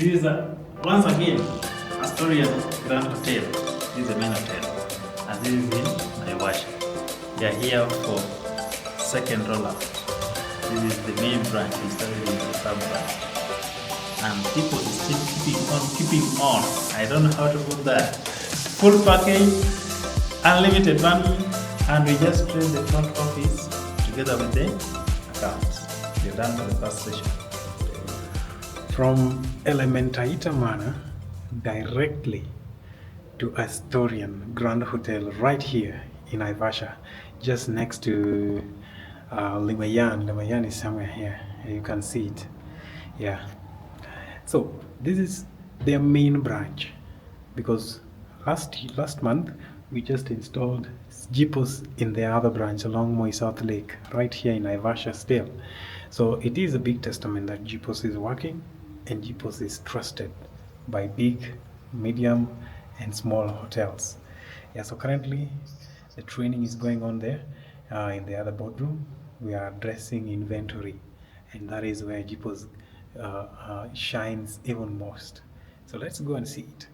This is once again Astorian Grand Hotel. This is the main hotel, and this is in Naivasha. We are here for second roll-up. This is the main branch. We started in the sub branch, and people is still keeping on. I don't know how to put that. Full package, unlimited money, and we just train the front office together with the accounts. We're done for the first session. From Elementaita Mana directly to Astorian Grand Hotel right here in Naivasha, just next to Limayan. Limayan is somewhere here. You can see it. Yeah. So this is their main branch, because last month we just installed JiPOS in their other branch along Moi South Lake, right here in Naivasha still. So it is a big testament that JiPOS is working, and JiPOS is trusted by big, medium, and small hotels. Yeah, so currently the training is going on there in the other boardroom. We are addressing inventory, and that is where JiPOS shines even most. So let's go and see it.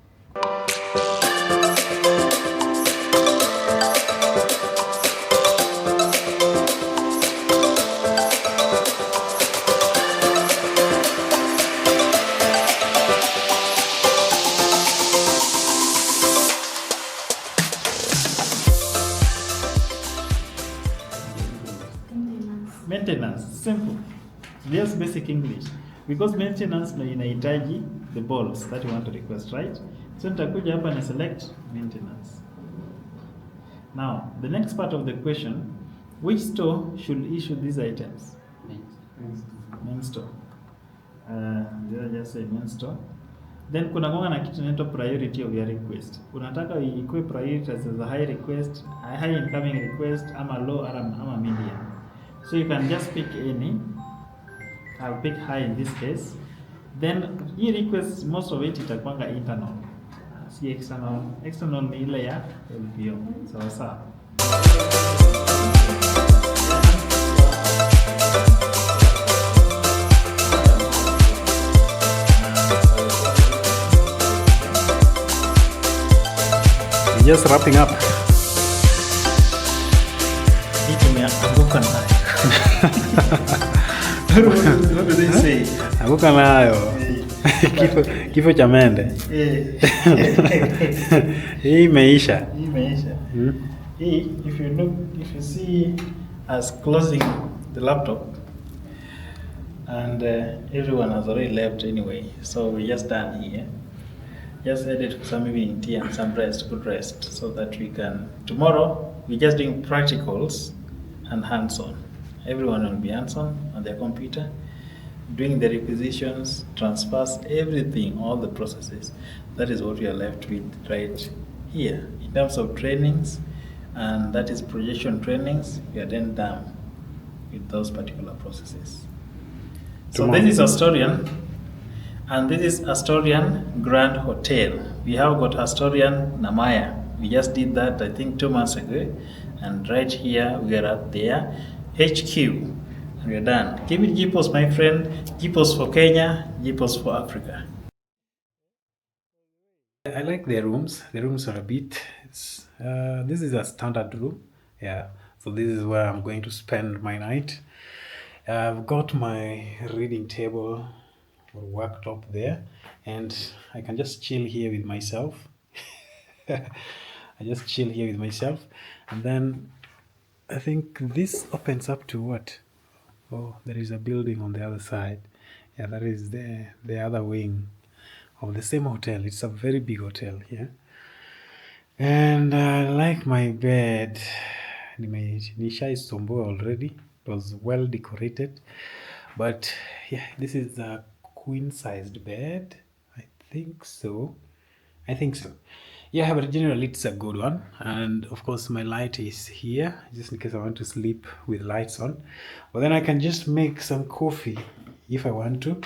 Maintenance, simple. Just basic English. Because maintenance na inahitaji the balls that you want to request, right? So nitakuja hapa na select maintenance. Now, the next part of the question, which store should issue these items? Main store. Just say main store. Then kuna gonga na kitu inaitwa priority of your request. Unataka ikuwe priority as a high request, a high incoming request, ama low, ama medium. So you can just pick any. I'll pick high in this case. Then hii request, most of it itakwanga internal. Si external. External ni ile ya LPO. Sawa. Just wrapping up. Hii tumeanguka nayo. What do they say? Anguka nayo. Kifo cha mende. Hii imeisha. Hii, if you see us closing the laptop, and everyone has already left anyway, so we're just done here. Just added some evening tea and some rest, good rest, so that we can, tomorrow we're just doing practicals and hands-on. Everyone will be hands-on on their computer, doing the requisitions, transfers, everything, all the processes. That is what we are left with right here. In terms of trainings, and that is projection trainings, we are then done with those particular processes. So this is Astorian, and this is Astorian Grand Hotel. We have got Astorian Namaya. We just did that, I think, 2 months ago. And right here, we are at their HQ. And we are done. Give it JiPOS, my friend. JiPOS for Kenya, JiPOS for Africa. I like the rooms. The rooms are a bit... this is a standard room. Yeah. So this is where I'm going to spend my night. I've got my reading table worked up there, and I can just chill here with myself. I just chill here with myself, and then I think this opens up to what? Oh, there is a building on the other side. Yeah, that is the other wing of the same hotel. It's a very big hotel here. And I like my bed. Nisha is sombo already. It was well decorated. But yeah, this is a queen-sized bed. I think so. Yeah, but generally it's a good one. And of course my light is here, just in case I want to sleep with lights on. But then I can just make some coffee if I want to.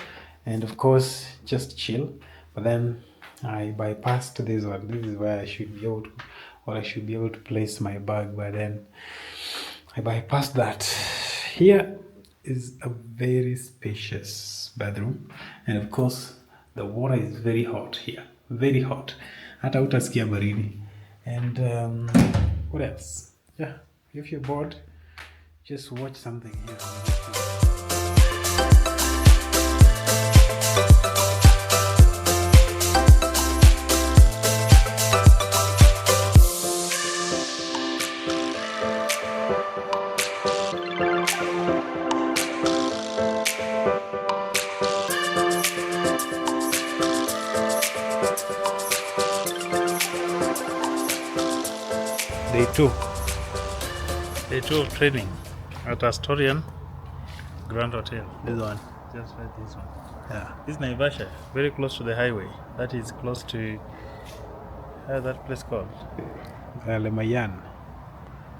And of course, just chill. But then I bypassed this one. This is where I should be able to, place my bag. But then I bypassed that. Here is a very spacious bedroom, and of course The water is very hot here, very hot. Hata utasikia baridi. And what else? Yeah, if you're bored, just watch something here. Day two of training at Astorian Grand Hotel. This one. Just like this one. Yeah. This is Naivasha, very close to the highway. That is close to that place called Le Mayan.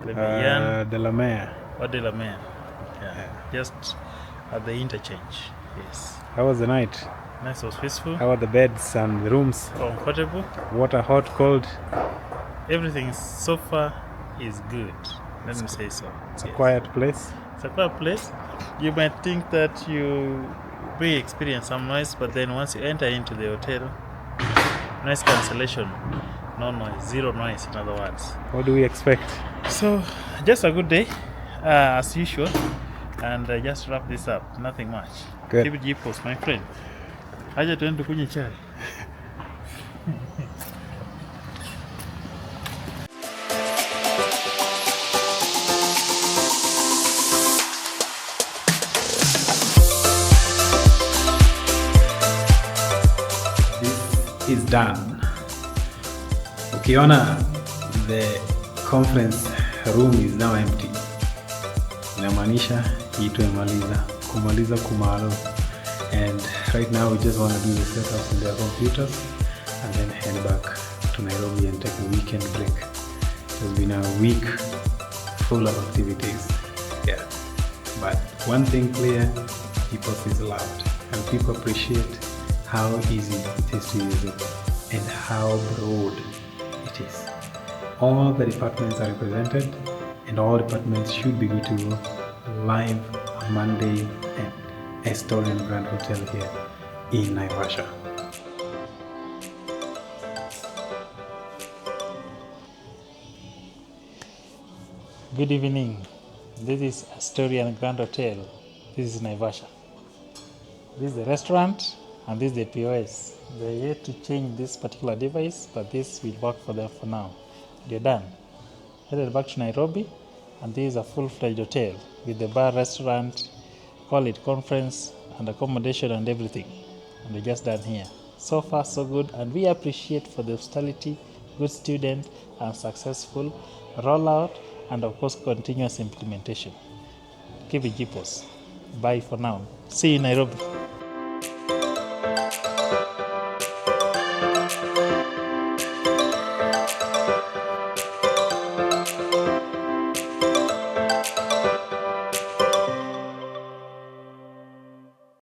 Mayan De la Mer. or De La Mer. Yeah. Just at the interchange. Yes. How was the night? Nice, was peaceful. How are the beds and the rooms? Comfortable. Water hot, cold? Everything so far is good. Let me say so. It's a quiet place. It's a quiet place. You might think that you may experience some noise, but then once you enter into the hotel, noise cancellation, no noise, zero noise, in other words. What do we expect? So, just a good day, as usual, and just wrap this up. Nothing much. Good. Keep it JiPOS, my friend. Aja tuende kunywa chai. Is done. Ukiona the conference room is now empty, inamaanisha hii kumaliza kumalo. And right now we just want to do the setups in their computers and then head back to Nairobi and take a weekend break. It's been a week full of activities. Yeah, but one thing clear, JiPOS is loved and people appreciate how easy it is to use it and how broad it is. All the departments are represented and all departments should be good to go live on Monday at Astorian Grand Hotel here in Naivasha. Good evening. This is Astorian Grand Hotel. This is Naivasha. This is the restaurant and this is the POS. They're yet to change this particular device, but this will work for them for now. They're done. Headed back to Nairobi, and this is a full-fledged hotel with the bar, restaurant, call it conference, and accommodation and everything. And they're just done here. So far, so good, and we appreciate for the hospitality, good student, and successful rollout, and of course, continuous implementation. Keep it JiPOS. Bye for now. See you in Nairobi.